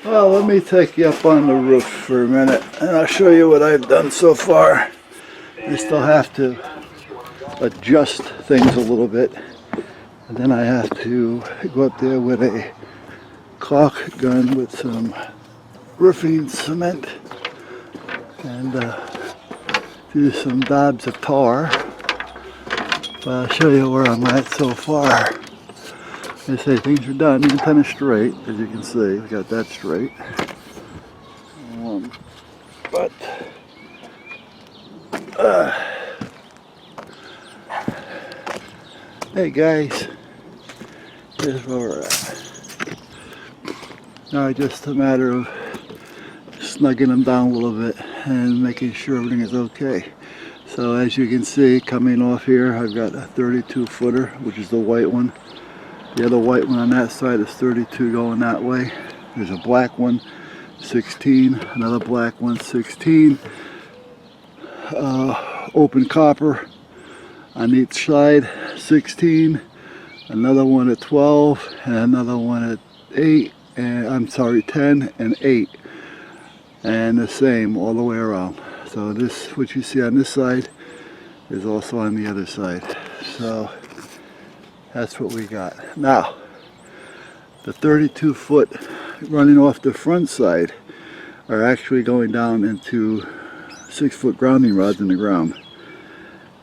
Well, let me take you up on the roof for a minute and I'll show you what I've done so far. I still have to adjust things a little bit, and then I have to go up there with a caulk gun with some roofing cement and do some dabs of tar. But I'll show you where I'm at so far. They say things are done. The antenna straight, as you can see. We got that straight. But hey guys, here's where we're at. Now just a matter of snugging them down a little bit and making sure everything is okay. So as you can see, coming off here, I've got a 32 footer, which is the white one. The other white one on that side is 32 going that way. There's a black one, 16, another black one, 16. Open copper on each side, 16. Another one at 12, and another one at 8, and I'm sorry, 10 and 8. And the same all the way around. So this, what you see on this side, is also on the other side. So that's what we got. Now, the 32 foot running off the front side are actually going down into 6 foot grounding rods in the ground.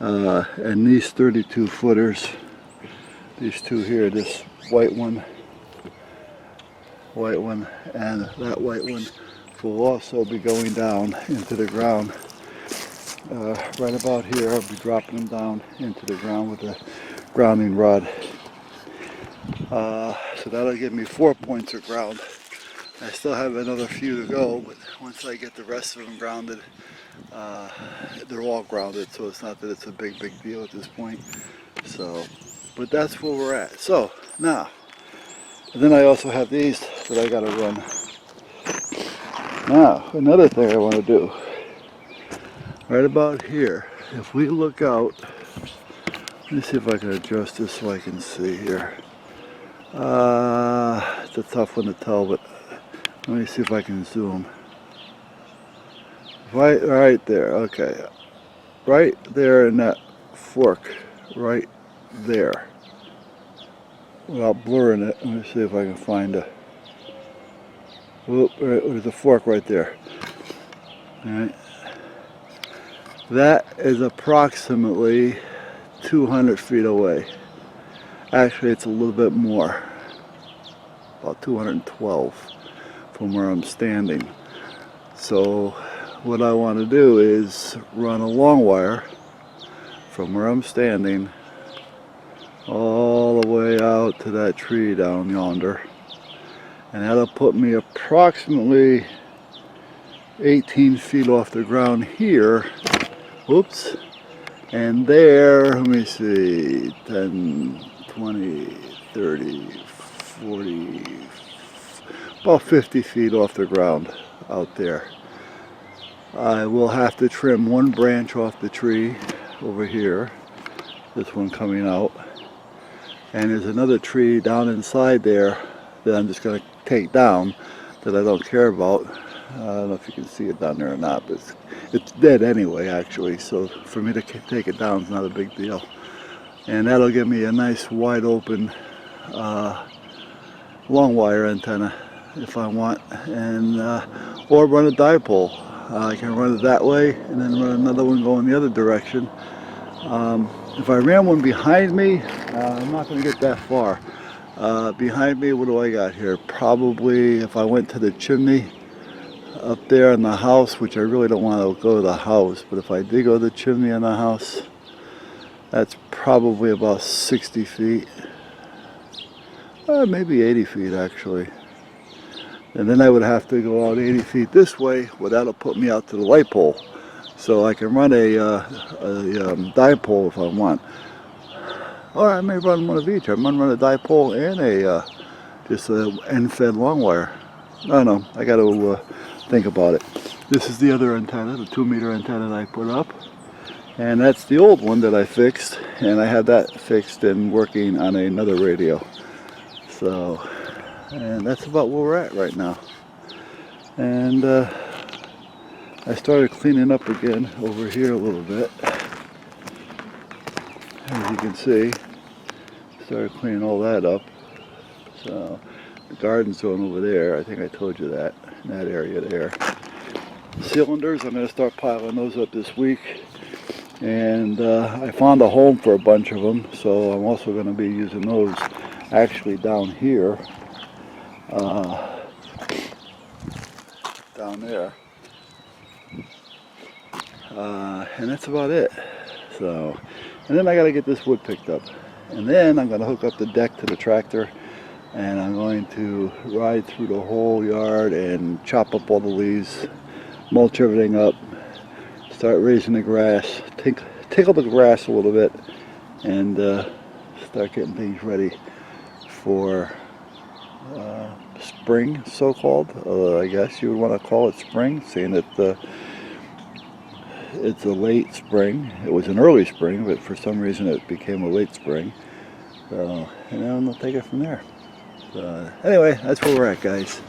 And these 32 footers, these two here, this white one, and that white one, will also be going down into the ground. Right about here, I'll be dropping them down into the ground with a grounding rod. So that'll give me 4 points of ground. I still have another few to go, but once I get the rest of them grounded, they're all grounded, so it's not that it's a big deal at this point. So, but that's where we're at. So now, and then I also have these that I gotta run. Now, another thing I want to do, right about here, if we look out, let me see if I can adjust this so I can see here. It's a tough one to tell, but let me see if I can zoom. Right there, okay. Right there in that fork, right there. Without blurring it, let me see if I can find a... Whoop, there's a fork right there. Alright. That is approximately 200 feet away. Actually, it's a little bit more. About 212 from where I'm standing. So what I want to do is run a long wire from where I'm standing all the way out to that tree down yonder. And that'll put me approximately 18 feet off the ground here. Whoops. And there, let me see, 10, 20, 30, 40, about 50 feet off the ground out there. I will have to trim one branch off the tree over here. This one coming out. And there's another tree down inside there that I'm just going to take down that I don't care about. I don't know if you can see it down there or not, but it's dead anyway actually, so for me to take it down is not a big deal. And that'll give me a nice wide open long wire antenna if I want, and or run a dipole. I can run it that way and then run another one going the other direction. If I ran one behind me, I'm not going to get that far. Behind me, what do I got here? Probably if I went to the chimney up there in the house, which I really don't want to go to the house, but if I did go to the chimney in the house, that's probably about 60 feet. Maybe 80 feet actually. And then I would have to go out 80 feet this way, well that'll put me out to the light pole. So I can run a dipole if I want. Or I may run one of each. I might run a dipole and a just an end-fed long wire. I don't know. I got to think about it. This is the other antenna, the 2-meter antenna that I put up, and that's the old one that I fixed, and I had that fixed and working on another radio. So, and that's about where we're at right now. And I started cleaning up again over here a little bit. As you can see, started cleaning all that up. So the garden's going over there. I think I told you that, in that area there. Cylinders, I'm going to start piling those up this week. And I found a home for a bunch of them, so I'm also going to be using those actually down here. Down there. And that's about it. So, and then I got to get this wood picked up. And then I'm going to hook up the deck to the tractor, and I'm going to ride through the whole yard and chop up all the leaves, mulch everything up, start raising the grass, tickle the grass a little bit, and start getting things ready for spring, so-called. I guess you would want to call it spring, seeing that it's a late spring. It was an early spring, but for some reason it became a late spring. So, and then we'll take it from there. So, anyway, that's where we're at, guys.